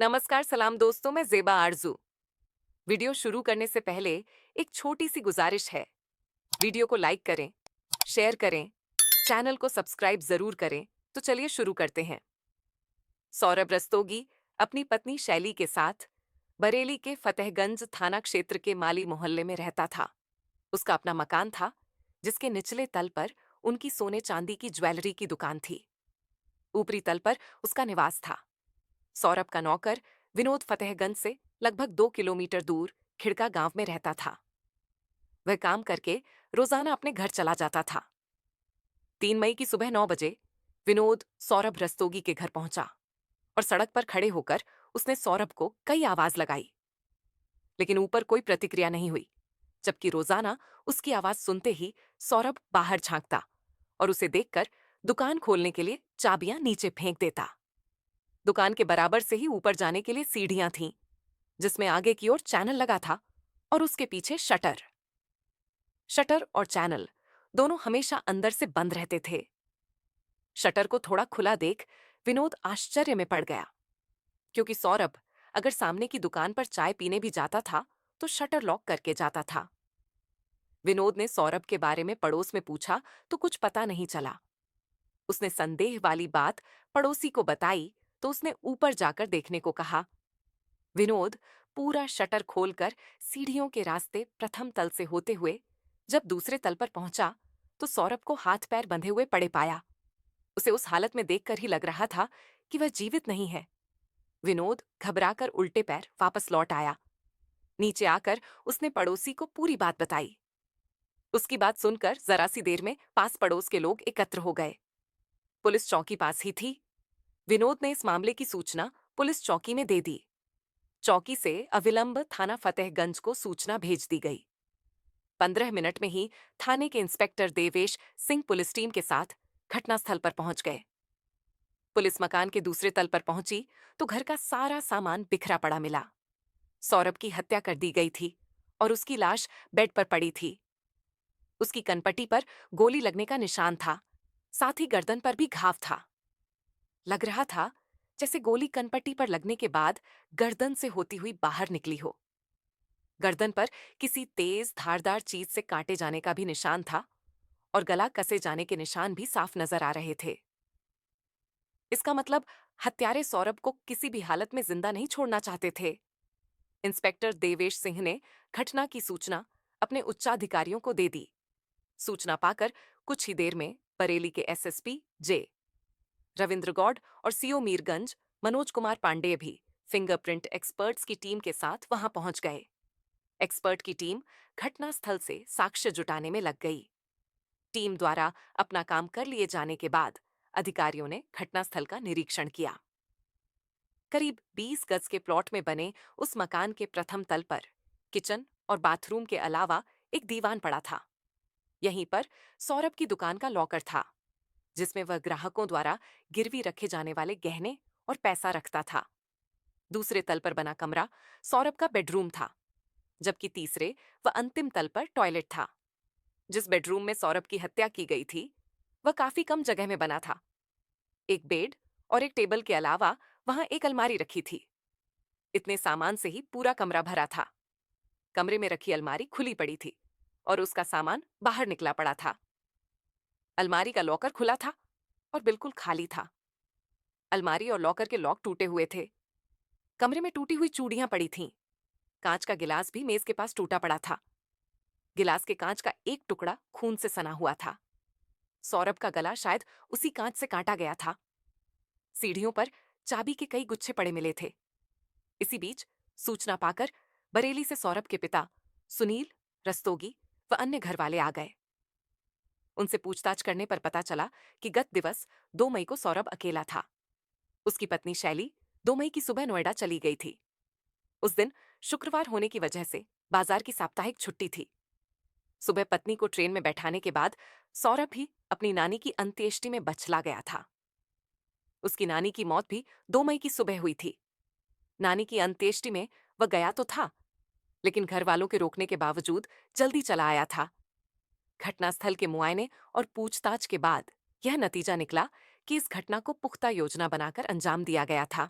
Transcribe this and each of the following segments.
नमस्कार सलाम दोस्तों, मैं ज़ेबा आरज़ू। वीडियो शुरू करने से पहले एक छोटी सी गुजारिश है। वीडियो को लाइक करें, शेयर करें, चैनल को सब्सक्राइब ज़रूर करें। तो चलिए शुरू करते हैं। सौरभ रस्तोगी अपनी पत्नी शैली के साथ बरेली के फतेहगंज थाना क्षेत्र के माली मोहल्ले में रहता था। उसका अपना मकान था, जिसके निचले तल पर उनकी सोने चांदी की ज्वेलरी की दुकान थी। ऊपरी तल पर उसका निवास था। सौरभ का नौकर विनोद फतेहगंज से लगभग 2 किलोमीटर दूर खिड़का गांव में रहता था। वह काम करके रोजाना अपने घर चला जाता था। 3 मई की सुबह 9 बजे विनोद सौरभ रस्तोगी के घर पहुंचा और सड़क पर खड़े होकर उसने सौरभ को कई आवाज लगाई, लेकिन ऊपर कोई प्रतिक्रिया नहीं हुई। जबकि रोजाना उसकी आवाज सुनते ही सौरभ बाहर झांकता और उसे देखकर दुकान खोलने के लिए चाबियां नीचे फेंक देता। दुकान के बराबर से ही ऊपर जाने के लिए सीढ़ियां थीं, जिसमें आगे की ओर चैनल लगा था और उसके पीछे शटर। शटर और चैनल दोनों हमेशा अंदर से बंद रहते थे। शटर को थोड़ा खुला देख विनोद आश्चर्य में पड़ गया, क्योंकि सौरभ अगर सामने की दुकान पर चाय पीने भी जाता था तो शटर लॉक करके जाता था। विनोद ने सौरभ के बारे में पड़ोस में पूछा तो कुछ पता नहीं चला। उसने संदेह वाली बात पड़ोसी को बताई तो उसने ऊपर जाकर देखने को कहा। विनोद पूरा शटर खोलकर सीढ़ियों के रास्ते प्रथम तल से होते हुए जब दूसरे तल पर पहुंचा तो सौरभ को हाथ पैर बंधे हुए पड़े पाया। उसे उस हालत में देखकर ही लग रहा था कि वह जीवित नहीं है। विनोद घबराकर उल्टे पैर वापस लौट आया। नीचे आकर उसने पड़ोसी को पूरी बात बताई। उसकी बात सुनकर जरा सी देर में पास पड़ोस के लोग एकत्र हो गए। पुलिस चौकी पास ही थी। विनोद ने इस मामले की सूचना पुलिस चौकी में दे दी। चौकी से अविलंब थाना फतेहगंज को सूचना भेज दी गई। 15 मिनट में ही थाने के inspector Devesh Singh police team के साथ घटनास्थल पर पहुंच गए। पुलिस मकान के दूसरे तल पर पहुंची तो घर का सारा सामान बिखरा पड़ा मिला। सौरभ की हत्या कर दी गई थी और उसकी लाश बेड पर पड़ी थी। उसकी कनपट्टी पर गोली लगने का निशान था, साथ ही गर्दन पर भी घाव था। लग रहा था जैसे गोली कनपट्टी पर लगने के बाद गर्दन से होती हुई बाहर निकली हो। गर्दन पर किसी तेज धारदार चीज से काटे जाने का भी निशान था और गला कसे जाने के निशान भी साफ नजर आ रहे थे। इसका मतलब हत्यारे सौरभ को किसी भी हालत में जिंदा नहीं छोड़ना चाहते थे। इंस्पेक्टर देवेश सिंह ने घटना की सूचना अपने उच्चाधिकारियों को दे दी। सूचना पाकर कुछ ही देर में बरेली के एसएसपी जे रविंद्र गौड़ और सीओ मीरगंज मनोज कुमार पांडेय भी फिंगरप्रिंट एक्सपर्ट्स की टीम के साथ वहां पहुंच गए। एक्सपर्ट की टीम घटनास्थल से साक्ष्य जुटाने में लग गई। टीम द्वारा अपना काम कर लिए जाने के बाद अधिकारियों ने घटनास्थल का निरीक्षण किया। करीब 20 गज के प्लॉट में बने उस मकान के प्रथम तल पर किचन और बाथरूम के अलावा एक दीवान पड़ा था। यहीं पर सौरभ की दुकान का लॉकर था, जिसमें वह ग्राहकों द्वारा गिरवी रखे जाने वाले गहने और पैसा रखता था। दूसरे तल पर बना कमरा सौरभ का बेडरूम था, जबकि तीसरे व अंतिम तल पर टॉयलेट था। जिस बेडरूम में सौरभ की हत्या की गई थी वह काफी कम जगह में बना था। एक बेड और एक टेबल के अलावा वहां एक अलमारी रखी थी। इतने सामान से ही पूरा कमरा भरा था। कमरे में रखी अलमारी खुली पड़ी थी और उसका सामान बाहर निकला पड़ा था। अलमारी का लॉकर खुला था और बिल्कुल खाली था। अलमारी और लॉकर के लॉक टूटे हुए थे। कमरे में टूटी हुई चूड़ियां पड़ी थीं। कांच का गिलास भी मेज के पास टूटा पड़ा था। गिलास के कांच का एक टुकड़ा खून से सना हुआ था। सौरभ का गला शायद उसी कांच से काटा गया था। सीढ़ियों पर चाबी के कई गुच्छे पड़े मिले थे। इसी बीच सूचना पाकर बरेली से सौरभ के पिता सुनील, रस्तोगी व अन्य घर वाले आ गए। उनसे पूछताछ करने पर पता चला कि गत दिवस 2 मई को सौरभ अकेला था। उसकी पत्नी शैली 2 मई की सुबह नोएडा चली गई थी। उस दिन शुक्रवार होने की वजह से बाजार की साप्ताहिक छुट्टी थी। सुबह पत्नी को ट्रेन में बैठाने के बाद सौरभ भी अपनी नानी की अंत्येष्टि में बछला गया था। उसकी नानी की मौत भी 2 मई की सुबह हुई थी। नानी की अंत्येष्टि में वह गया तो था, लेकिन घर वालों के रोकने के बावजूद जल्दी चला आया था। घटनास्थल के मुआयने और पूछताछ के बाद यह नतीजा निकला कि इस घटना को पुख्ता योजना बनाकर अंजाम दिया गया था।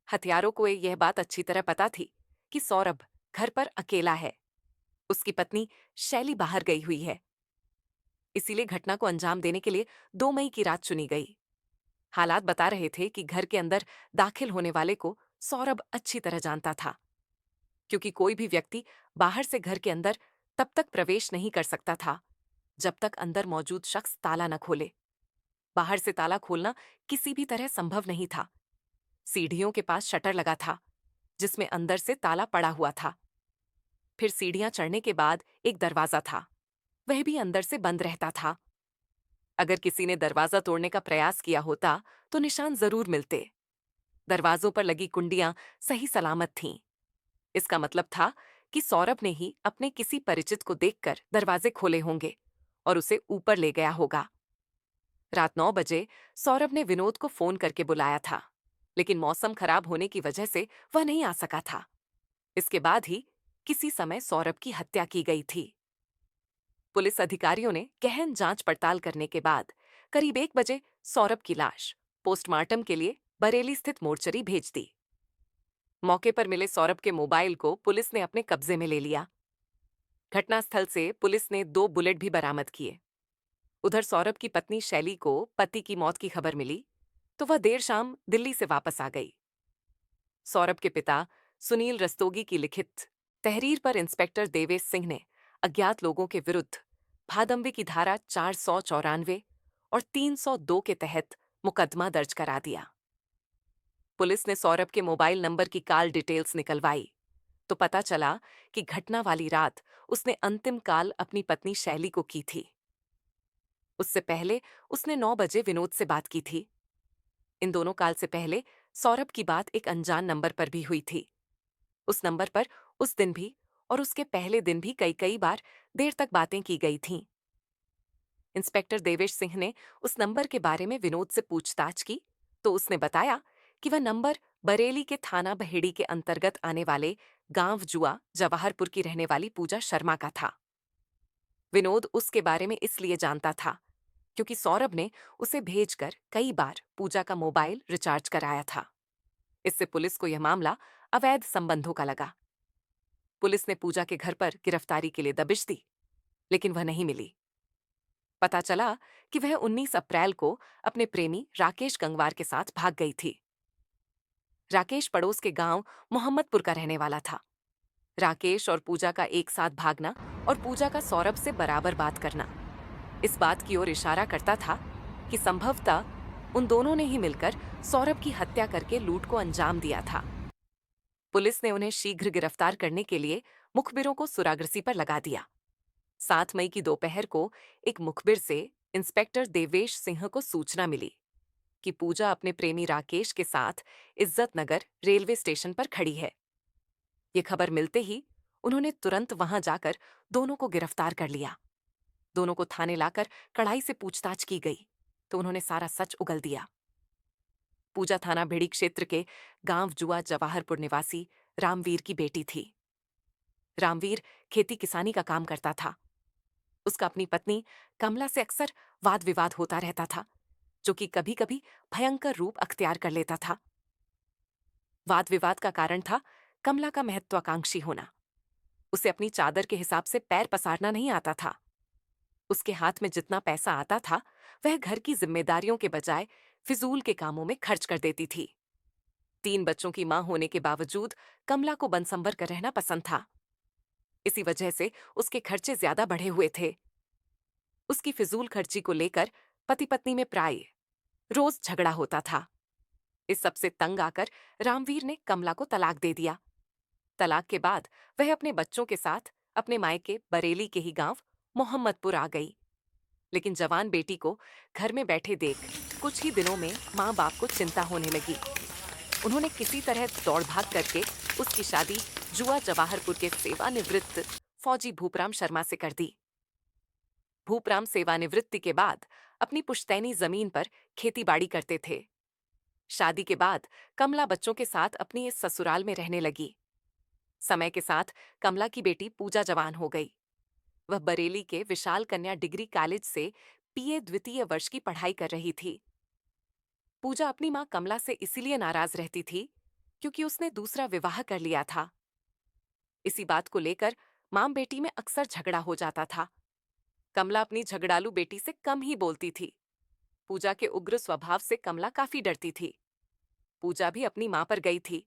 हथियारों को यह बात अच्छी तरह पता थी कि सौरभ घर पर अकेला है, उसकी पत्नी शैली बाहर गई हुई है। इसीलिए घटना को अंजाम देने के लिए 2 मई की रात चुनी गई। हालात बता रहे थे कि घर के अंदर दाखिल होने वाले को सौरभ अच्छी तरह जानता था, क्योंकि कोई भी व्यक्ति बाहर से घर के अंदर तब तक प्रवेश नहीं कर सकता था जब तक अंदर मौजूद शख्स ताला न खोले। बाहर से ताला खोलना किसी भी तरह संभव नहीं था। सीढ़ियों के पास शटर लगा था, जिसमें अंदर से ताला पड़ा हुआ था। फिर सीढ़ियां चढ़ने के बाद एक दरवाजा था, वह भी अंदर से बंद रहता था। अगर किसी ने दरवाजा तोड़ने का प्रयास किया होता तो निशान जरूर मिलते। दरवाजों पर लगी कुंडियां सही सलामत थीं। इसका मतलब था कि सौरभ ने ही अपने किसी परिचित को देखकर दरवाजे खोले होंगे और उसे ऊपर ले गया होगा। रात 9 बजे सौरभ ने विनोद को फोन करके बुलाया था, लेकिन मौसम खराब होने की वजह से वह नहीं आ सका था। इसके बाद ही किसी समय सौरभ की हत्या की गई थी। पुलिस अधिकारियों ने गहन जांच पड़ताल करने के बाद करीब 1 बजे सौरभ की लाश पोस्टमार्टम के लिए बरेली स्थित मोर्चरी भेज दी। मौके पर मिले सौरभ के मोबाइल को पुलिस ने अपने कब्जे में ले लिया। घटनास्थल से पुलिस ने 2 बुलेट भी बरामद किए। उधर सौरभ की पत्नी शैली को पति की मौत की खबर मिली तो वह देर शाम दिल्ली से वापस आ गई। सौरभ के पिता सुनील रस्तोगी की लिखित तहरीर पर इंस्पेक्टर देवेश सिंह ने अज्ञात लोगों के विरुद्ध भादंबे की धारा 494 और 302 के तहत मुकदमा दर्ज करा दिया। पुलिस ने सौरभ के मोबाइल नंबर की कॉल डिटेल्स निकलवाई तो पता चला कि घटना वाली रात उसने अंतिम कॉल अपनी पत्नी शैली को की थी। उससे पहले उसने 9 बजे विनोद से बात की थी। इन दोनों कॉल से पहले सौरभ की बात एक अनजान नंबर पर भी हुई थी। उस नंबर पर उस दिन भी और उसके पहले दिन भी कई कई बार देर तक बातें की गई थीं। इंस्पेक्टर देवेश सिंह ने उस नंबर के बारे में विनोद से पूछताछ की तो उसने बताया कि वह नंबर बरेली के थाना बहेड़ी के अंतर्गत आने वाले गांव जुआ जवाहरपुर की रहने वाली पूजा शर्मा का था। विनोद उसके बारे में इसलिए जानता था क्योंकि सौरभ ने उसे भेजकर कई बार पूजा का मोबाइल रिचार्ज कराया था। इससे पुलिस को यह मामला अवैध संबंधों का लगा। पुलिस ने पूजा के घर पर गिरफ्तारी के लिए दबिश दी, लेकिन वह नहीं मिली। पता चला कि वह 19 अप्रैल को अपने प्रेमी राकेश गंगवार के साथ भाग गई थी। राकेश पड़ोस के गांव मोहम्मदपुर का रहने वाला था। राकेश और पूजा का एक साथ भागना और पूजा का सौरभ से बराबर बात करना इस बात की ओर इशारा करता था कि संभवतः उन दोनों ने ही मिलकर सौरभ की हत्या करके लूट को अंजाम दिया था। पुलिस ने उन्हें शीघ्र गिरफ्तार करने के लिए मुखबिरों को सुरागरसी पर लगा दिया। 7 मई की दोपहर को एक मुखबिर से इंस्पेक्टर देवेश सिंह को सूचना मिली कि पूजा अपने प्रेमी राकेश के साथ इज्जत नगर रेलवे स्टेशन पर खड़ी है। ये खबर मिलते ही उन्होंने तुरंत वहां जाकर दोनों को गिरफ्तार कर लिया। दोनों को थाने लाकर कड़ाई से पूछताछ की गई तो उन्होंने सारा सच उगल दिया। पूजा थाना भिड़ी क्षेत्र के गांव जुआ जवाहरपुर निवासी रामवीर की बेटी थी। रामवीर खेती किसानी का काम करता था। उसका अपनी पत्नी कमला से अक्सर वाद विवाद होता रहता था, जो कि कभी कभी भयंकर रूप अख्तियार कर लेता था। वाद विवाद का कारण था कमला का महत्वाकांक्षी होना। उसे अपनी चादर के हिसाब से पैर पसारना नहीं आता था। उसके हाथ में जितना पैसा आता था वह घर की जिम्मेदारियों के बजाय फिजूल के कामों में खर्च कर देती थी। 3 बच्चों की मां होने के बावजूद कमला को बनसंवर कर रहना पसंद था। इसी वजह से उसके खर्चे ज्यादा बढ़े हुए थे। उसकी फिजूल खर्ची को लेकर पति पत्नी में प्राय रोज झगड़ा होता था। इस सबसे तंग आकर रामवीर ने कमला को तलाक दे दिया। तलाक के बाद वह अपने बच्चों के साथ अपने मायके बरेली के ही गांव मोहम्मदपुर आ गई। लेकिन जवान बेटी को घर में बैठे देख कुछ ही दिनों में माँ बाप को चिंता होने लगी। उन्होंने किसी तरह दौड़ भाग करके उसकी शादी जुआ जवाहरपुर के सेवानिवृत्त फौजी भूपराम शर्मा से कर दी। भूपराम सेवानिवृत्ति के बाद अपनी पुश्तैनी जमीन पर खेती-बाड़ी करते थे। शादी के बाद कमला बच्चों के साथ अपनी इस ससुराल में रहने लगी। समय के साथ कमला की बेटी पूजा जवान हो गई। वह बरेली के विशाल कन्या डिग्री कॉलेज से बीए द्वितीय वर्ष की पढ़ाई कर रही थी। पूजा अपनी मां कमला से इसीलिए नाराज रहती थी क्योंकि उसने दूसरा विवाह कर लिया था। इसी बात को लेकर मां बेटी में अक्सर झगड़ा हो जाता था। कमला अपनी झगड़ालू बेटी से कम ही बोलती थी। पूजा के उग्र स्वभाव से कमला काफी डरती थी। पूजा भी अपनी मां पर गई थी।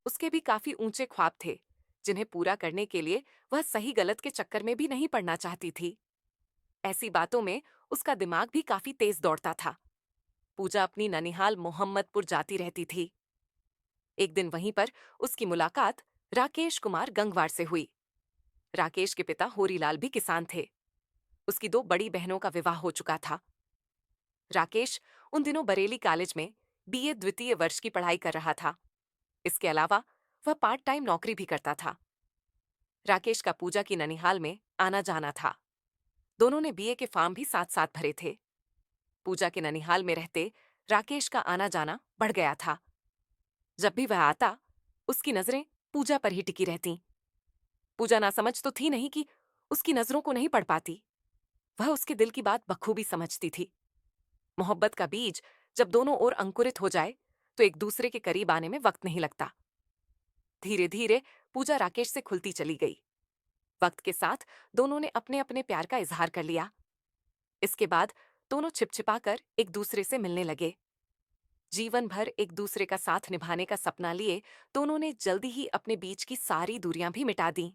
उसके भी काफी ऊंचे ख्वाब थे, जिन्हें पूरा करने के लिए वह सही गलत के चक्कर में भी नहीं पड़ना चाहती थी। ऐसी बातों में उसका दिमाग भी काफी तेज दौड़ता था। पूजा अपनी ननिहाल मोहम्मदपुर जाती रहती थी। एक दिन वहीं पर उसकी मुलाकात राकेश कुमार गंगवार से हुई। राकेश के पिता होरीलाल भी किसान थे। उसकी दो बड़ी बहनों का विवाह हो चुका था। राकेश उन दिनों बरेली कॉलेज में बीए द्वितीय वर्ष की पढ़ाई कर रहा था। इसके अलावा वह पार्ट टाइम नौकरी भी करता था। राकेश का पूजा की ननिहाल में आना जाना था। दोनों ने बीए के फॉर्म भी साथ साथ भरे थे। पूजा के ननिहाल में रहते राकेश का आना जाना बढ़ गया था। जब भी वह आता, उसकी नजरें पूजा पर ही टिकी रहती। पूजा नासमझ तो थी नहीं कि उसकी नजरों को नहीं पढ़ पाती। वह उसके दिल की बात बखूबी समझती थी। मोहब्बत का बीज जब दोनों ओर अंकुरित हो जाए तो एक दूसरे के करीब आने में वक्त नहीं लगता। धीरे धीरे पूजा राकेश से खुलती चली गई। वक्त के साथ दोनों ने अपने अपने प्यार का इजहार कर लिया। इसके बाद दोनों छिपछिपाकर एक दूसरे से मिलने लगे। जीवन भर एक दूसरे का साथ निभाने का सपना लिए दोनों ने जल्दी ही अपने बीच की सारी दूरियां भी मिटा दी।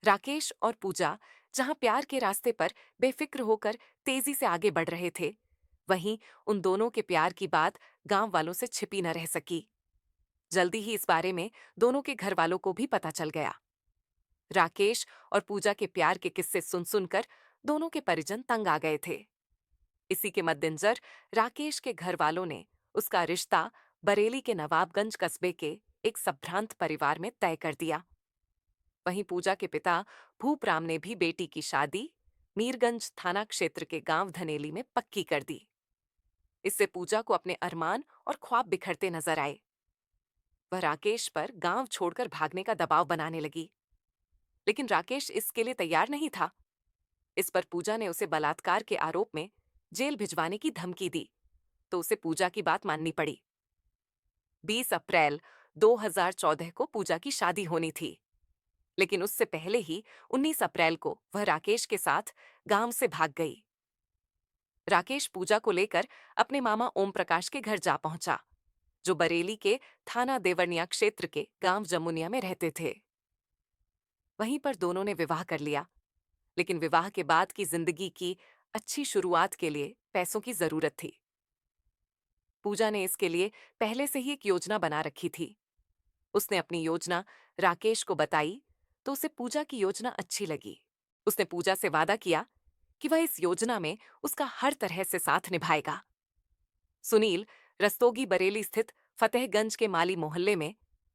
राकेश और पूजा जहां प्यार के रास्ते पर बेफिक्र होकर तेजी से आगे बढ़ रहे थे, वहीं उन दोनों के प्यार की बात गांव वालों से छिपी न रह सकी। जल्दी ही इस बारे में दोनों के घर वालों को भी पता चल गया। राकेश और पूजा के प्यार के किस्से सुन सुनकर दोनों के परिजन तंग आ गए थे। इसी के मद्देनजर राकेश के घर वालों ने उसका रिश्ता बरेली के नवाबगंज कस्बे के एक संभ्रांत परिवार में तय कर दिया। वहीं पूजा के पिता भूपराम ने भी बेटी की शादी मीरगंज थाना क्षेत्र के गांव धनेली में पक्की कर दी। इससे पूजा को अपने अरमान और ख्वाब बिखरते नजर आए। वह राकेश पर गांव छोड़कर भागने का दबाव बनाने लगी, लेकिन राकेश इसके लिए तैयार नहीं था। इस पर पूजा ने उसे बलात्कार के आरोप में जेल भिजवाने की धमकी दी, तो उसे पूजा की बात माननी पड़ी। 20 अप्रैल 2014 को पूजा की शादी होनी थी, लेकिन उससे पहले ही 19 अप्रैल को वह राकेश के साथ गांव से भाग गई। राकेश पूजा को लेकर अपने मामा ओम प्रकाश के घर जा पहुंचा, जो बरेली के थाना देवरनिया क्षेत्र के गांव जमुनिया में रहते थे। वहीं पर दोनों ने विवाह कर लिया, लेकिन विवाह के बाद की जिंदगी की अच्छी शुरुआत के लिए पैसों की जरूरत थी। पूजा ने इसके लिए पहले से ही एक योजना बना रखी थी। उसने अपनी योजना राकेश को बताई, तो उसे पूजा की योजना अच्छी लगी। उसने पूजा से वादा किया कि वह इस योजना में उसका हर तरह से साथ निभाएगा। सुनील रस्तोगी बरेली स्थित फतेहगंज के माली मोहल्ले में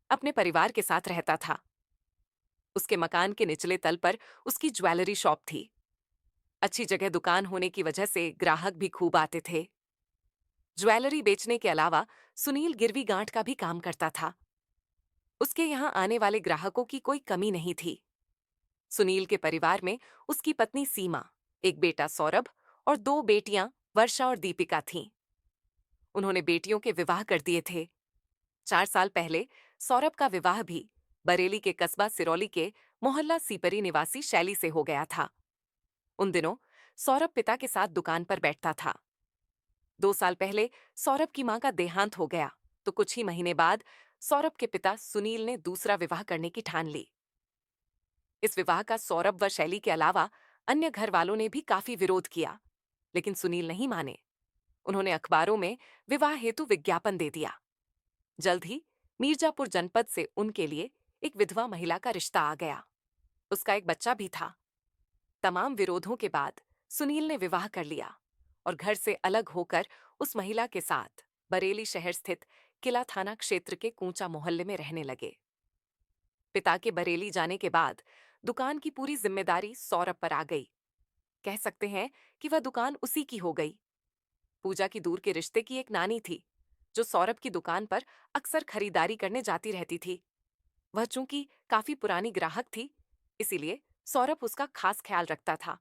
अपने परिवार के साथ रहता था। उसके मकान के निचले तल पर उसकी ज्वेलरी शॉप थी। अच्छी जगह दुकान होने की वजह से ग्राहक भी खूब आते थे। ज्वेलरी बेचने के अलावा सुनील गिरवी गांठ का भी काम करता था। उसके यहाँ आने वाले ग्राहकों की कोई कमी नहीं थी। सुनील के परिवार में उसकी पत्नी सीमा, एक बेटा सौरभ और दो बेटियां वर्षा और दीपिका थीं। उन्होंने बेटियों के विवाह कर दिए थे। 4 साल पहले सौरभ का विवाह भी बरेली के कस्बा सिरौली के मोहल्ला सीपरी निवासी शैली से हो गया था। उन दिनों सौरभ पिता के साथ दुकान पर बैठता था। 2 साल पहले सौरभ की मां का देहांत हो गया, तो कुछ ही महीने बाद सौरभ के पिता सुनील ने दूसरा विवाह करने की ठान ली। इस विवाह का सौरभ व शैली के अलावा अन्य घर वालों ने भी काफी विरोध किया, लेकिन सुनील नहीं माने। उन्होंने अखबारों में विवाह हेतु विज्ञापन दे दिया। जल्द ही मीरजापुर जनपद से उनके लिए एक विधवा महिला का रिश्ता आ गया। उसका एक बच्चा भी था। तमाम विरोधों के बाद सुनील ने विवाह कर लिया और घर से अलग होकर उस महिला के साथ बरेली शहर स्थित किला थाना क्षेत्र के कूंचा मोहल्ले में रहने लगे। पिता के बरेली जाने के बाद दुकान की पूरी जिम्मेदारी सौरभ पर आ गई। कह सकते हैं कि वह दुकान उसी की हो गई। पूजा की दूर के रिश्ते की एक नानी थी, जो सौरभ की दुकान पर अक्सर खरीदारी करने जाती रहती थी। वह चूंकि काफी पुरानी ग्राहक थी, इसीलिए सौरभ उसका खास ख्याल रखता था।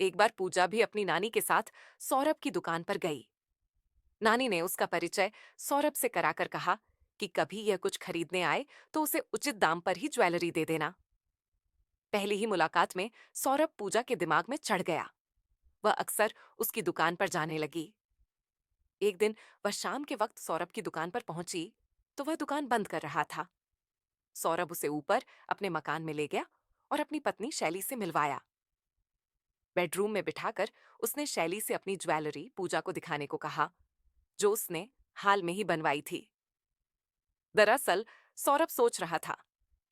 एक बार पूजा भी अपनी नानी के साथ सौरभ की दुकान पर गई। नानी ने उसका परिचय सौरभ से कराकर कहा कि कभी यह कुछ खरीदने आए तो उसे उचित दाम पर ही ज्वेलरी दे देना। पहली ही मुलाकात में सौरभ पूजा के दिमाग में चढ़ गया। वह अक्सर उसकी दुकान पर जाने लगी। एक दिन वह शाम के वक्त सौरभ की दुकान पर पहुंची तो वह दुकान बंद कर रहा था। सौरभ उसे ऊपर अपने मकान में ले गया और अपनी पत्नी शैली से मिलवाया। बेडरूम में बिठाकर उसने शैली से अपनी ज्वेलरी पूजा को दिखाने को कहा, जो उसने हाल में ही बनवाई थी। दरअसल सौरभ सोच रहा था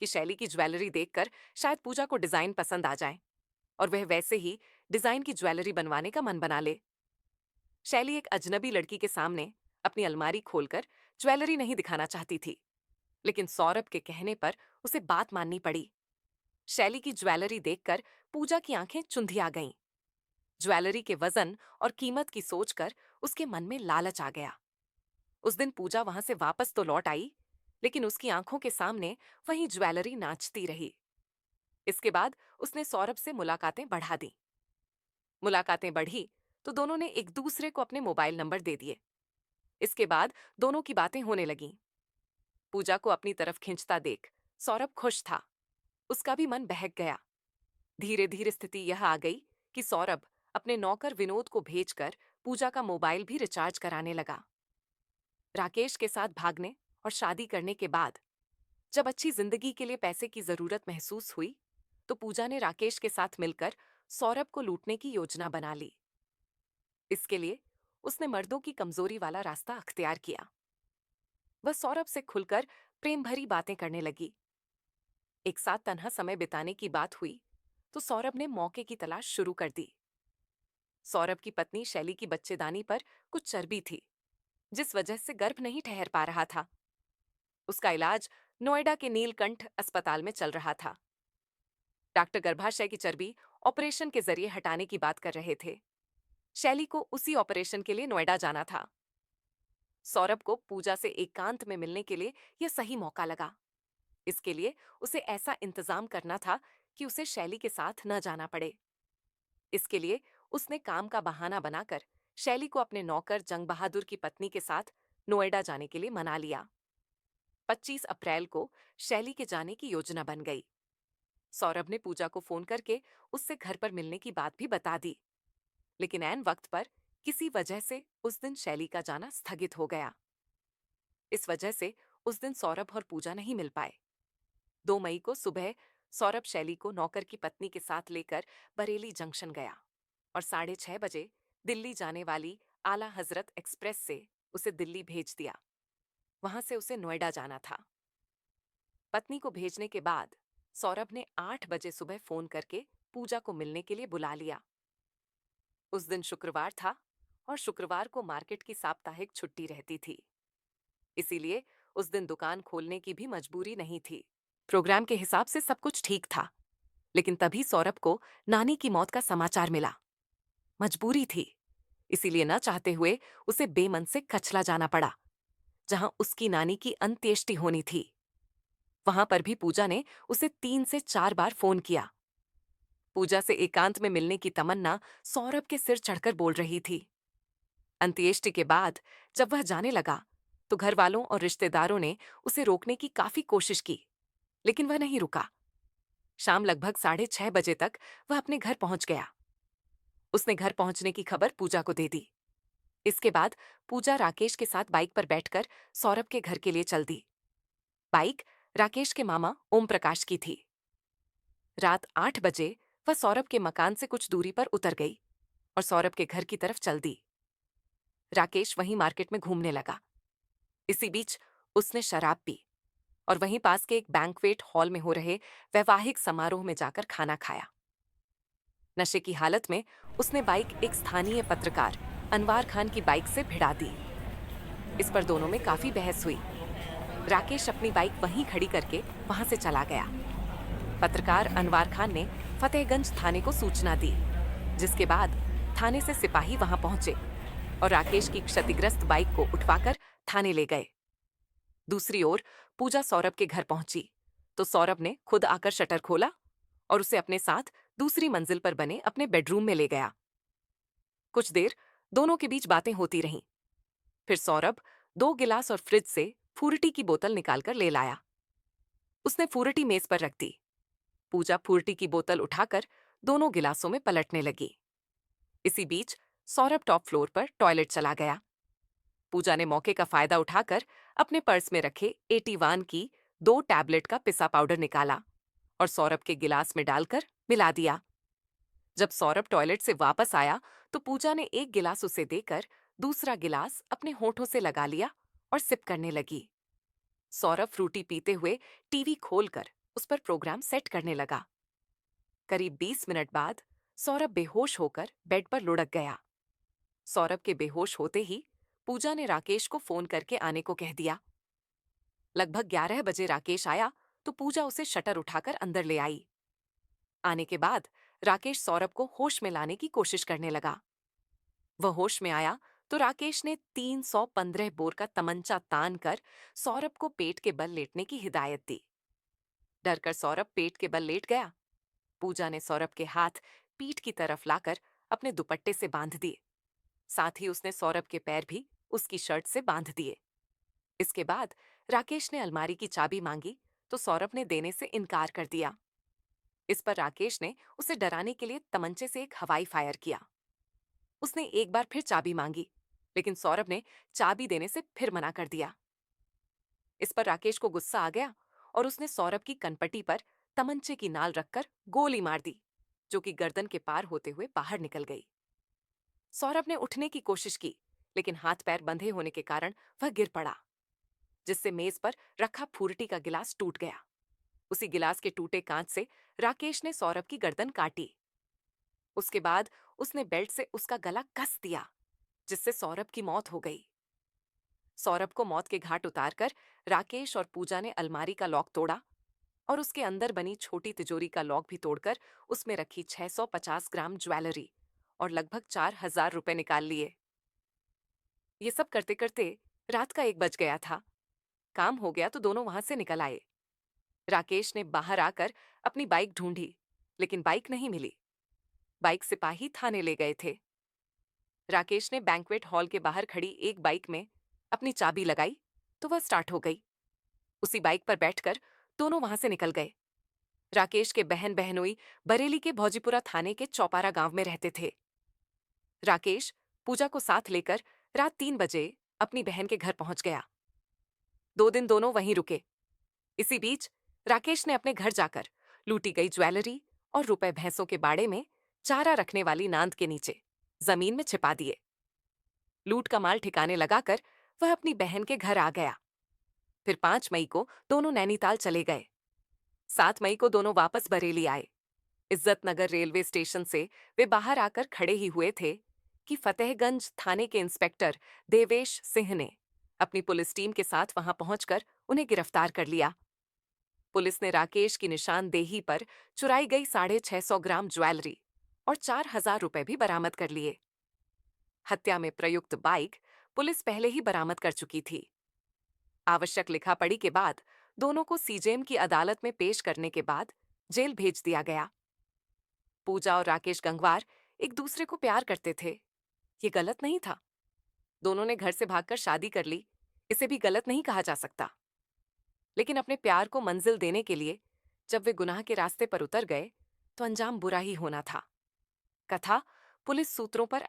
कि शैली की ज्वेलरी देखकर शायद पूजा को डिजाइन पसंद आ जाए और वह वैसे ही डिजाइन की ज्वेलरी बनवाने का मन बना ले। शैली एक अजनबी लड़की के सामने अपनी अलमारी खोलकर ज्वेलरी नहीं दिखाना चाहती थी, लेकिन सौरभ के कहने पर उसे बात माननी पड़ी। शैली की ज्वेलरी देखकर पूजा की आंखें चुंधिया गईं। ज्वेलरी के वजन और कीमत की सोचकर उसके मन में लालच आ गया। उस दिन पूजा वहां से वापस तो लौट आई, लेकिन उसकी आंखों के सामने वही ज्वेलरी नाचती रही। इसके बाद उसने सौरभ से मुलाकातें बढ़ा दी। मुलाकातें बढ़ी तो दोनों ने एक दूसरे को अपने मोबाइल नंबर दे दिए। इसके बाद दोनों की बातें होने लगीं। पूजा को अपनी तरफ खींचता देख सौरभ खुश था। उसका भी मन बहक गया। धीरे धीरे स्थिति यह आ गई कि सौरभ अपने नौकर विनोद को भेजकर पूजा का मोबाइल भी रिचार्ज कराने लगा। राकेश के साथ भागने और शादी करने के बाद जब अच्छी जिंदगी के लिए पैसे की जरूरत महसूस हुई तो पूजा ने राकेश के साथ मिलकर सौरभ को लूटने की योजना बना ली। इसके लिए उसने मर्दों की कमजोरी वाला रास्ता अख्तियार किया। वह सौरभ से खुलकर प्रेम भरी बातें करने लगी। एक साथ तन्हा समय बिताने की बात हुई तो सौरभ ने मौके की तलाश शुरू कर दी। सौरभ की पत्नी शैली की बच्चेदानी पर कुछ चर्बी थी, जिस वजह से गर्भ नहीं ठहर पा रहा था। उसका इलाज नोएडा के नीलकंठ अस्पताल में चल रहा था। डॉक्टर गर्भाशय की चर्बी ऑपरेशन के जरिए हटाने की बात कर रहे थे। शैली को उसी ऑपरेशन के लिए नोएडा जाना था। सौरभ को पूजा से एकांत में मिलने के लिए यह सही मौका लगा। इसके लिए उसे ऐसा इंतजाम करना था कि उसे शैली के साथ न जाना पड़े। इसके लिए उसने काम का बहाना बनाकर शैली को अपने नौकर जंग बहादुर की पत्नी के साथ नोएडा जाने के लिए मना लिया। 25 अप्रैल को शैली के जाने की योजना बन गई। सौरभ ने पूजा को फोन करके उससे घर पर मिलने की बात भी बता दी, लेकिन ऐन वक्त पर किसी वजह से उस दिन शैली का जाना स्थगित हो गया। इस वजह से उस दिन सौरभ और पूजा नहीं मिल पाए। 2 मई को सुबह सौरभ शैली को नौकर की पत्नी के साथ लेकर बरेली जंक्शन गया और 6:30 बजे दिल्ली जाने वाली आला हजरत एक्सप्रेस से उसे दिल्ली भेज दिया। वहां से उसे नोएडा जाना था। पत्नी को भेजने के बाद सौरभ ने 8 बजे सुबह फोन करके पूजा को मिलने के लिए बुला लिया। उस दिन शुक्रवार था और शुक्रवार को मार्केट की साप्ताहिक छुट्टी रहती थी, इसीलिए उस दिन दुकान खोलने की भी मजबूरी नहीं थी। प्रोग्राम के हिसाब से सब कुछ ठीक था, लेकिन तभी सौरभ को नानी की मौत का समाचार मिला। मजबूरी थी, इसीलिए न चाहते हुए उसे बेमन से कचला जाना पड़ा, जहां उसकी नानी की अंत्येष्टि होनी थी। वहां पर भी पूजा ने उसे 3 से 4 बार फोन किया। पूजा से एकांत में मिलने की तमन्ना सौरभ के सिर चढ़कर बोल रही थी। अंत्येष्टि के बाद जब वह जाने लगा तो घर वालों और रिश्तेदारों ने उसे रोकने की काफी कोशिश की, लेकिन वह नहीं रुका। शाम लगभग 6:30 बजे तक वह अपने घर पहुंच गया। उसने घर पहुंचने की खबर पूजा को दे दी। इसके बाद पूजा राकेश के साथ बाइक पर बैठकर सौरभ के घर के लिए चल दी। बाइक राकेश के मामा ओम प्रकाश की थी। रात 8 बजे वह सौरभ के मकान से कुछ दूरी पर उतर गई और सौरभ के घर की तरफ चल दी। राकेश वहीं मार्केट में घूमने लगा। इसी बीच उसने शराब पी और वहीं पास के एक बैंक्वेट हॉल में हो रहे वैवाहिक समारोह में जाकर खाना खाया। नशे की हालत में उसने बाइक एक स्थानीय पत्रकार अनवार खान की बाइक से भिड़ा दी। इस पर दोनों में काफी बहस हुई। राकेश अपनी बाइक वहीं खड़ी करके वहां से चला गया। पत्रकार अनवार खान ने फतेहगंज थाने को सूचना दी, जिसके बाद थाने से सिपाही वहां पहुंचे और राकेश की क्षतिग्रस्त बाइक को उठवाकर थाने ले गए। दूसरी ओर पूजा सौरभ के घर पहुंची तो सौरभ ने खुद आकर शटर खोला और उसे अपने साथ दूसरी मंजिल पर बने अपने बेडरूम में ले गया। कुछ देर दोनों के बीच बातें होती रहीं। फिर सौरभ 2 गिलास और फ्रिज से फूरटी की बोतल निकालकर ले लाया। उसने फूरटी मेज पर रख दी। पूजा फूरटी की बोतल उठाकर दोनों गिलासों में पलटने लगी। इसी बीच सौरभ टॉप फ्लोर पर टॉयलेट चला गया। पूजा ने मौके का फायदा उठाकर अपने पर्स में रखे 81 की 2 टैबलेट का पिसा पाउडर निकाला और सौरभ के गिलास में डालकर मिला दिया। जब सौरभ टॉयलेट से वापस आया तो पूजा ने एक गिलास उसे देकर दूसरा गिलास अपने होठों से लगा लिया और सिप करने लगी। सौरभ फ्रूटी पीते हुए टीवी खोलकर उस पर प्रोग्राम सेट करने लगा। करीब 20 मिनट बाद सौरभ बेहोश होकर बेड पर लुढ़क गया। सौरभ के बेहोश होते ही पूजा ने राकेश को फोन करके आने को कह दिया। लगभग 11 बजे राकेश आया तो पूजा उसे शटर उठाकर अंदर ले आई। आने के बाद राकेश सौरभ को होश में लाने की कोशिश करने लगा। वह होश में आया तो राकेश ने 315 बोर का तमंचा तान कर सौरभ को पेट के बल लेटने की हिदायत दी। डरकर सौरभ पेट के बल लेट गया। पूजा ने सौरभ के हाथ पीठ की तरफ लाकर अपने दुपट्टे से बांध दिए। साथ ही उसने सौरभ के पैर भी उसकी शर्ट से बांध दिए। इसके बाद राकेश ने अलमारी की चाबी मांगी तो सौरभ ने देने से इनकार कर दिया। इस पर राकेश ने उसे डराने के लिए तमंचे से एक हवाई फायर किया। उसने एक बार फिर चाबी मांगी, लेकिन सौरभ ने चाबी देने से फिर मना कर दिया। इस पर राकेश को गुस्सा आ गया और उसने सौरभ की कनपटी पर तमंचे की नाल रखकर गोली मार दी, जो कि गर्दन के पार होते हुए बाहर निकल गई। सौरभ ने उठने की कोशिश की, लेकिन हाथ पैर बंधे होने के कारण वह गिर पड़ा, जिससे मेज पर रखा फूरटी का गिलास टूट गया। उसी गिलास के टूटे कांच से राकेश ने सौरभ की गर्दन काटी। उसके बाद उसने बेल्ट से उसका गला कस दिया, जिससे सौरभ की मौत हो गई। सौरभ को मौत के घाट उतारकर राकेश और पूजा ने अलमारी का लॉक तोड़ा और उसके अंदर बनी छोटी तिजोरी का लॉक भी तोड़कर उसमें रखी 650 ग्राम ज्वेलरी और लगभग 4000 रुपए निकाल लिए। ये सब करते करते रात का 1 बज गया था। काम हो गया तो दोनों वहां से निकल आए। राकेश ने बाहर आकर अपनी बाइक ढूंढी, लेकिन बाइक नहीं मिली। बाइक सिपाही थाने ले गए थे। राकेश ने बैंक्वेट हॉल के बाहर खड़ी एक बाइक में अपनी चाबी लगाई तो वह स्टार्ट हो गई। उसी बाइक पर बैठकर दोनों वहां से निकल गए। राकेश के बहन बहनोई बरेली के भौजीपुरा थाने के चौपारा गांव में रहते थे। राकेश पूजा को साथ लेकर रात 3 बजे अपनी बहन के घर पहुंच गया। 2 दिन दोनों वहीं रुके। इसी बीच राकेश ने अपने घर जाकर लूटी गई ज्वेलरी और रुपए भैंसों के बाड़े में चारा रखने वाली नांद के नीचे जमीन में छिपा दिए। लूट का माल ठिकाने लगाकर वह अपनी बहन के घर आ गया। फिर 5 मई को दोनों नैनीताल चले गए। 7 मई को दोनों वापस बरेली आए। इज्जत नगर रेलवे स्टेशन से वे बाहर आकर खड़े ही हुए थे कि फतेहगंज थाने के इंस्पेक्टर देवेश सिंह ने अपनी पुलिस टीम के साथ वहां पहुंचकर उन्हें गिरफ्तार कर लिया। पुलिस ने राकेश की निशानदेही पर चुराई गई 650 ग्राम ज्वेलरी और 4000 रुपए भी बरामद कर लिए। हत्या में प्रयुक्त बाइक पुलिस पहले ही बरामद कर चुकी थी। आवश्यक लिखापढ़ी के बाद दोनों को सीजेएम की अदालत में पेश करने के बाद जेल भेज दिया गया। पूजा और राकेश गंगवार एक दूसरे को प्यार करते थे। ये गलत नहीं था। दोनों ने घर से भागकर शादी कर ली, इसे भी गलत नहीं कहा जा सकता। लेकिन अपने प्यार को मंजिल देने के लिए जब वे गुनाह के रास्ते पर उतर गए तो अंजाम बुरा ही होना था। कथा पुलिस सूत्रों पर